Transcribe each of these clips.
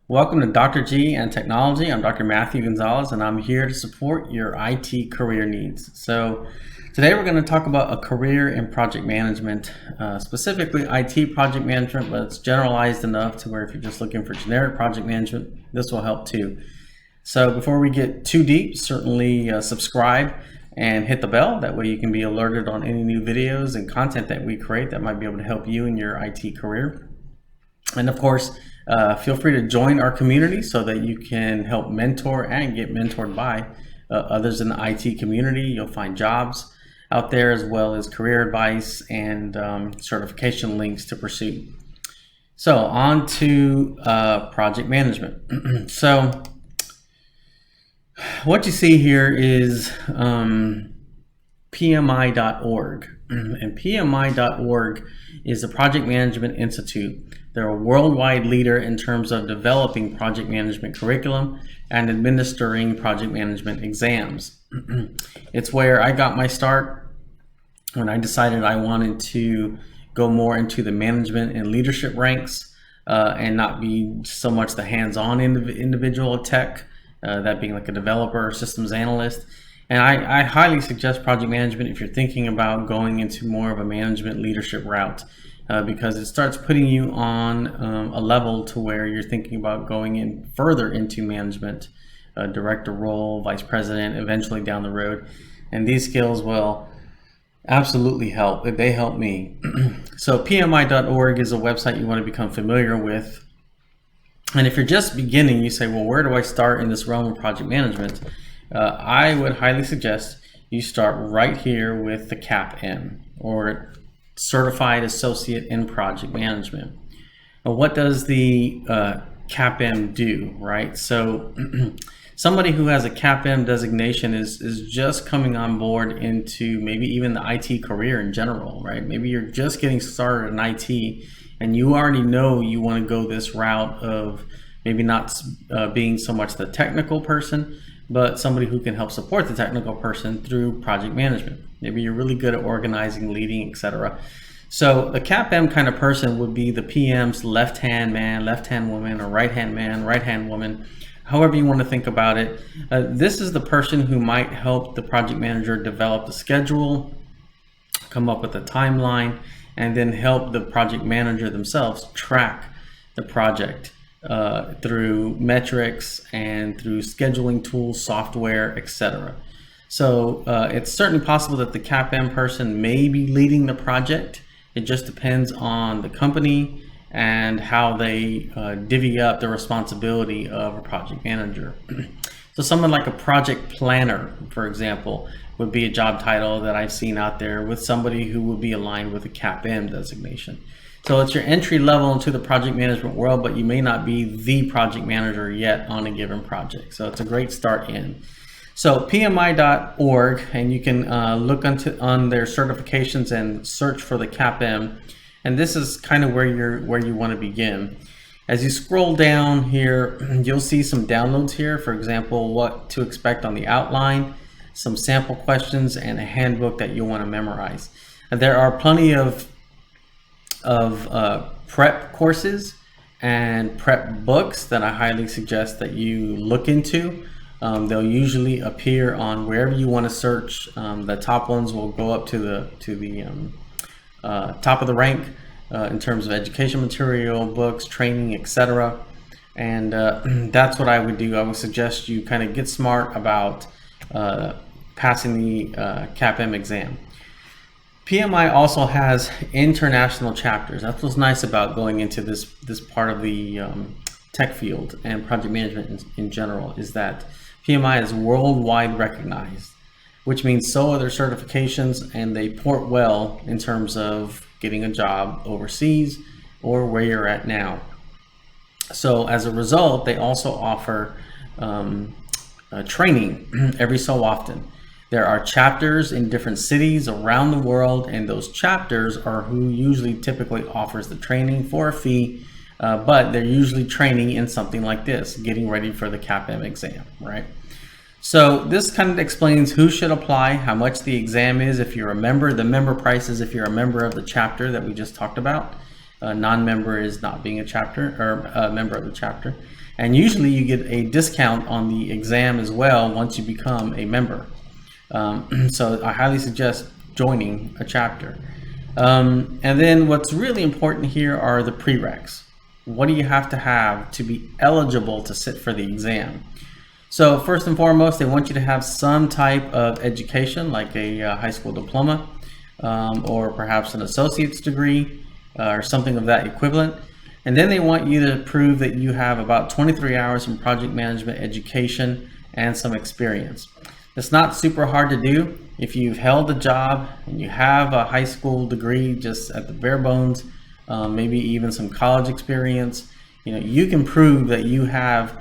Welcome to Dr. G and Technology. I'm Dr. Matthew Gonzalez, and I'm here to support your IT career needs. So today we're going to talk about a career in project management, specifically IT project management, but it's generalized enough to where if you're just looking for generic project management, this will help too. So before we get too deep, certainly subscribe and hit the bell. That way you can be alerted on any new videos and content that we create that might be able to help you in your IT career. And of course, feel free to join our community so that you can help mentor and get mentored by others in the IT community. You'll find jobs out there as well as career advice and certification links to pursue. So on to project management. So what you see here is PMI.org. And PMI.org is a project management institute. They're a worldwide leader in terms of developing project management curriculum and administering project management exams. It's where I got my start when I decided I wanted to go more into the management and leadership ranks and not be so much the hands-on individual tech, that being like a developer or systems analyst. And I highly suggest project management if you're thinking about going into more of a management leadership route. Because it starts putting you on a level to where you're thinking about going in further into management, director role, vice president, eventually down the road. And these skills will absolutely help. They help me. So PMI.org is a website you want to become familiar with. And if you're just beginning, you say, well, where do I start in this realm of project management? I would highly suggest you start right here with the CAPM, or Certified Associate in Project Management. Well, what does the CAPM do, right? So somebody who has a CAPM designation is just coming on board into maybe even the IT career in general, right? Maybe you're just getting started in IT and you already know you want to go this route of maybe not being so much the technical person, but somebody who can help support the technical person through project management. Maybe you're really good at organizing, leading, etc. So the CAPM kind of person would be the PM's left-hand man, left-hand woman, or right-hand man, right-hand woman, however you want to think about it. This is the person who might help the project manager develop the schedule, come up with a timeline, and then help the project manager themselves track the project through metrics and through scheduling tools, software, etc. So it's certainly possible that the CAPM person may be leading the project. It just depends on the company and how they divvy up the responsibility of a project manager. So someone like a project planner, for example, would be a job title that I've seen out there with somebody who would be aligned with a CAPM designation. So it's your entry level into the project management world, but you may not be the project manager yet on a given project. So it's a great start in. So PMI.org, and you can look on their certifications and search for the CAPM. And this is kind of where you want to begin. As you scroll down here, you'll see some downloads here. For example, what to expect on the outline, some sample questions, and a handbook that you'll want to memorize. And there are plenty of prep courses and prep books that I highly suggest that you look into. They'll usually appear on wherever you want to search. The top ones will go up to the top of the rank in terms of education material, books, training, etc. And that's what I would do. I would suggest you kind of get smart about passing the CAPM exam. PMI also has international chapters. That's what's nice about going into this part of the tech field and project management in general, is that PMI is worldwide recognized, which means so are their certifications, and they port well in terms of getting a job overseas or where you're at now. So as a result, they also offer training every so often. There are chapters in different cities around the world, and those chapters are who usually typically offers the training for a fee, but they're usually training in something like this, getting ready for the CAPM exam, right? So this kind of explains who should apply, how much the exam is if you're a member, the member prices if you're a member of the chapter that we just talked about. A non-member is not being a chapter or a member of the chapter. And usually you get a discount on the exam as well once you become a member. So I highly suggest joining a chapter. And then what's really important here are the prereqs. What do you have to be eligible to sit for the exam? So first and foremost, they want you to have some type of education, like a high school diploma, or perhaps an associate's degree, or something of that equivalent. And then they want you to prove that you have about 23 hours in project management education and some experience. It's not super hard to do. If you've held a job and you have a high school degree just at the bare bones, maybe even some college experience, you can prove that you have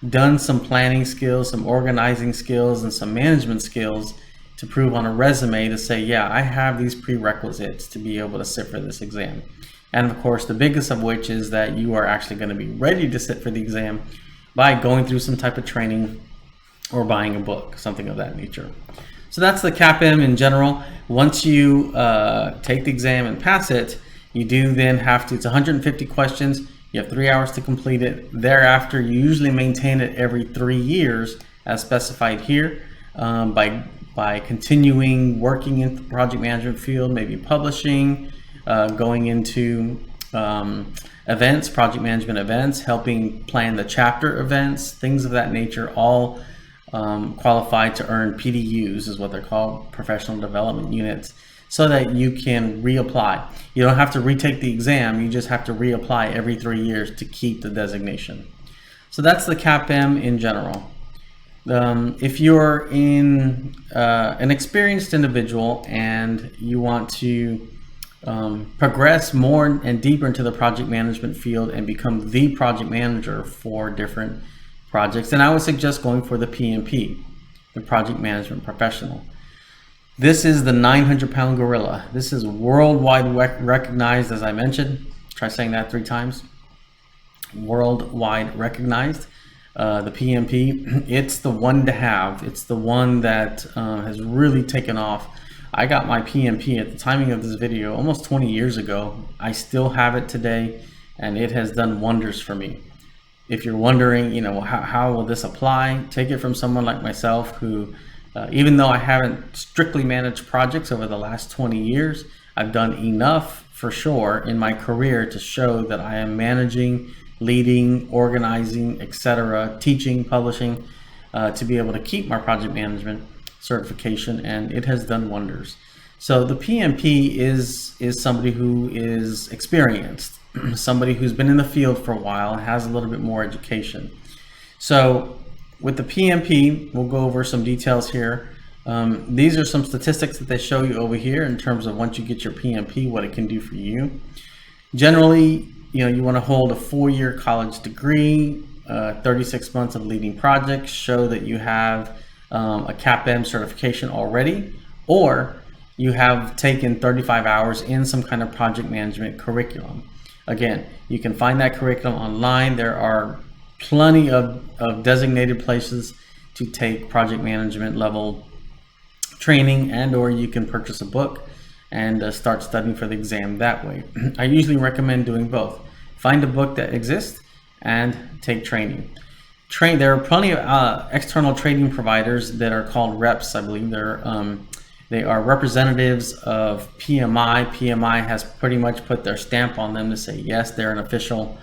done some planning skills, some organizing skills, and some management skills to prove on a resume to say, yeah, I have these prerequisites to be able to sit for this exam. And of course, the biggest of which is that you are actually going to be ready to sit for the exam by going through some type of training or buying a book, something of that nature. So that's the CAPM in general. Once you take the exam and pass it, you do then have to, it's 150 questions. You have 3 hours to complete it. Thereafter, you usually maintain it every 3 years as specified here by continuing working in the project management field, maybe publishing, going into events, project management events, helping plan the chapter events, things of that nature, all qualified to earn PDUs is what they're called, professional development units, so that you can reapply. You don't have to retake the exam, you just have to reapply every 3 years to keep the designation. So that's the CAPM in general. If you're an experienced individual and you want to progress more and deeper into the project management field and become the project manager for different projects, then I would suggest going for the PMP, the Project Management Professional. This is the 900-pound gorilla. This is worldwide recognized, as I mentioned. Try saying that 3 times. Worldwide recognized. The PMP, it's the one to have. It's the one that has really taken off. I got my PMP at the timing of this video almost 20 years ago. I still have it today, and it has done wonders for me. If you're wondering, how will this apply, take it from someone like myself who, even though I haven't strictly managed projects over the last 20 years, I've done enough for sure in my career to show that I am managing, leading, organizing, etc., teaching, publishing, to be able to keep my project management certification, and it has done wonders. So the PMP is somebody who is experienced, somebody who's been in the field for a while, has a little bit more education. So with the PMP, we'll go over some details here. These are some statistics that they show you over here in terms of once you get your PMP, what it can do for you. Generally, you want to hold a 4-year college degree, 36 months of leading projects, show that you have a CAPM certification already, or you have taken 35 hours in some kind of project management curriculum. Again, you can find that curriculum online. There are plenty of designated places to take project management level training, and or you can purchase a book and start studying for the exam that way. I usually recommend doing both. Find a book that exists and take training. There are plenty of external training providers that are called reps, I believe. They are representatives of PMI. PMI has pretty much put their stamp on them to say, yes, they're an official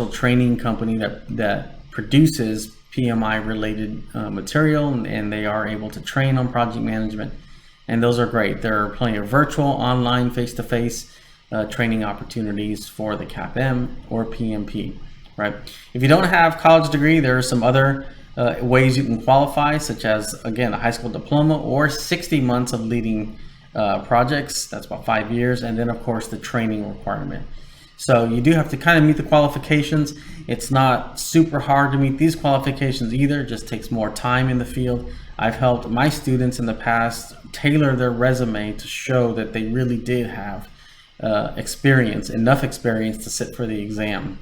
training company that produces PMI related material, and they are able to train on project management. And those are great. There are plenty of virtual, online, face-to-face training opportunities for the CAPM or PMP, right? If you don't have a college degree, there are some other ways you can qualify, such as, again, a high school diploma or 60 months of leading projects. That's about 5 years. And then, of course, the training requirement. So you do have to kind of meet the qualifications. It's not super hard to meet these qualifications either. It just takes more time in the field. I've helped my students in the past tailor their resume to show that they really did have enough experience to sit for the exam.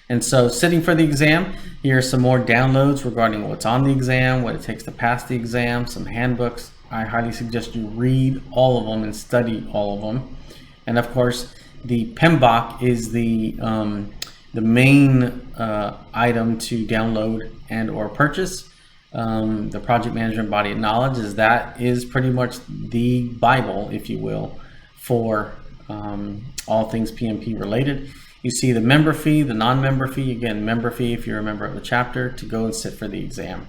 And so sitting for the exam, here are some more downloads regarding what's on the exam, what it takes to pass the exam, some handbooks. I highly suggest you read all of them and study all of them. And of course, the PMBOK is the main item to download and or purchase. The project management body of knowledge is pretty much the Bible, if you will, for all things PMP related. You see the member fee, the non-member fee. Again, member fee if you're a member of the chapter to go and sit for the exam.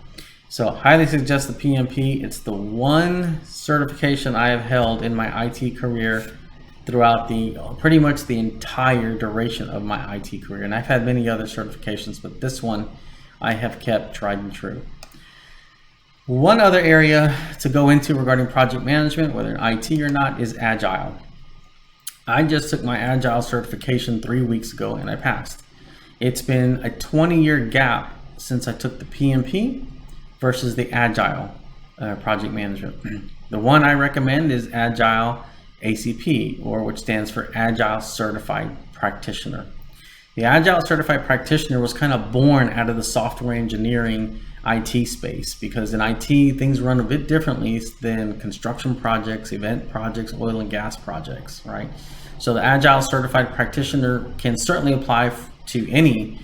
So highly suggest the PMP. It's the one certification I have held in my IT career throughout pretty much the entire duration of my IT career. And I've had many other certifications, but this one I have kept tried and true. One other area to go into regarding project management, whether in IT or not, is Agile. I just took my Agile certification 3 weeks ago and I passed. It's been a 20-year gap since I took the PMP versus the Agile project management. The one I recommend is Agile ACP, or which stands for Agile Certified Practitioner. The Agile Certified Practitioner was kind of born out of the software engineering IT space, because in IT things run a bit differently than construction projects, event projects, oil and gas projects, right? So the Agile Certified Practitioner can certainly apply to any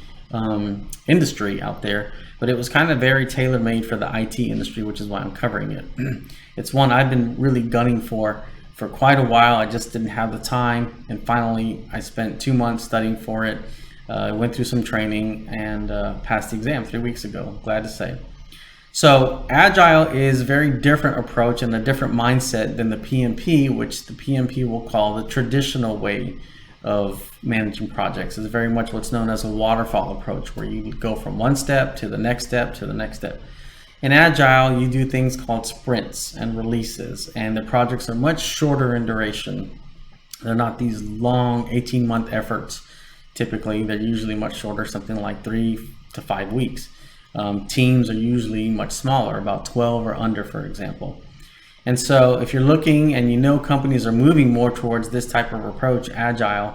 industry out there, but it was kind of very tailor-made for the IT industry, which is why I'm covering it. It's one I've been really gunning for quite a while. I just didn't have the time, and finally I spent 2 months studying for it. Went through some training and passed the exam 3 weeks ago, glad to say. So Agile is a very different approach and a different mindset than the PMP, which the PMP will call the traditional way of managing projects. It's very much what's known as a waterfall approach, where you go from one step to the next step to the next step. In Agile, you do things called sprints and releases, and the projects are much shorter in duration. They're not these long 18-month efforts. Typically, they're usually much shorter, something like 3 to 5 weeks. Teams are usually much smaller, about 12 or under, for example. And so if you're looking and you know companies are moving more towards this type of approach, Agile,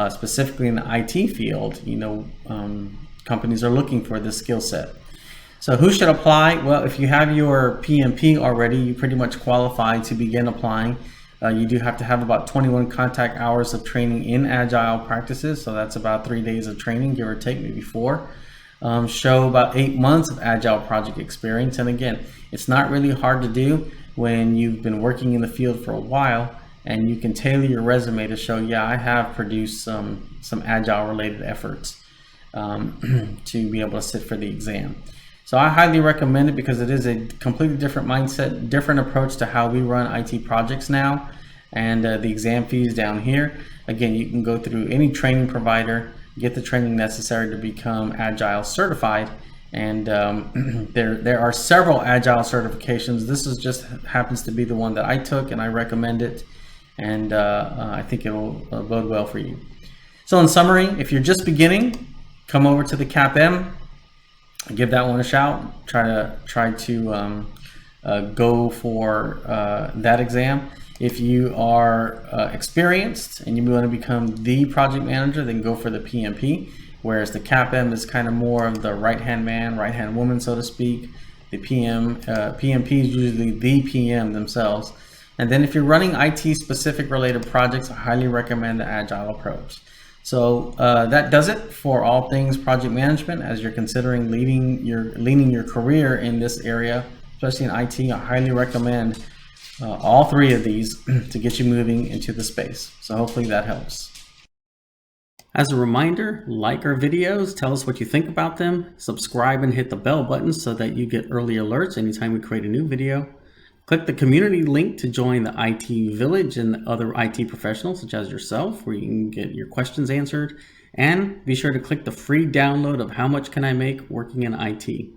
specifically in the IT field, you know, companies are looking for this skill set. So who should apply? Well, if you have your PMP already, you pretty much qualify to begin applying. You do have to have about 21 contact hours of training in Agile practices. So that's about 3 days of training, give or take, maybe 4. Show about 8 months of Agile project experience. And again, it's not really hard to do when you've been working in the field for a while, and you can tailor your resume to show, yeah, I have produced some Agile related efforts to be able to sit for the exam. So I highly recommend it because it is a completely different mindset, different approach to how we run IT projects now. And the exam fee is down here. Again, you can go through any training provider, get the training necessary to become Agile certified. And there are several Agile certifications. This is just happens to be the one that I took, and I recommend it. And I think it will bode well for you. So in summary, if you're just beginning, come over to the CAPM. Give that one a shout. Try to go for that exam. If you are experienced and you want to become the project manager, then go for the PMP. Whereas the CAPM is kind of more of the right-hand man, right-hand woman, so to speak. The PMP is usually the PM themselves. And then if you're running IT-specific related projects, I highly recommend the Agile approach. So that does it for all things project management. As you're considering leading your career in this area, especially in IT, I highly recommend all 3 of these to get you moving into the space. So hopefully that helps. As a reminder, like our videos, tell us what you think about them, subscribe and hit the bell button so that you get early alerts anytime we create a new video. Click the community link to join the IT Village and other IT professionals such as yourself, where you can get your questions answered. And be sure to click the free download of How Much Can I Make Working in IT.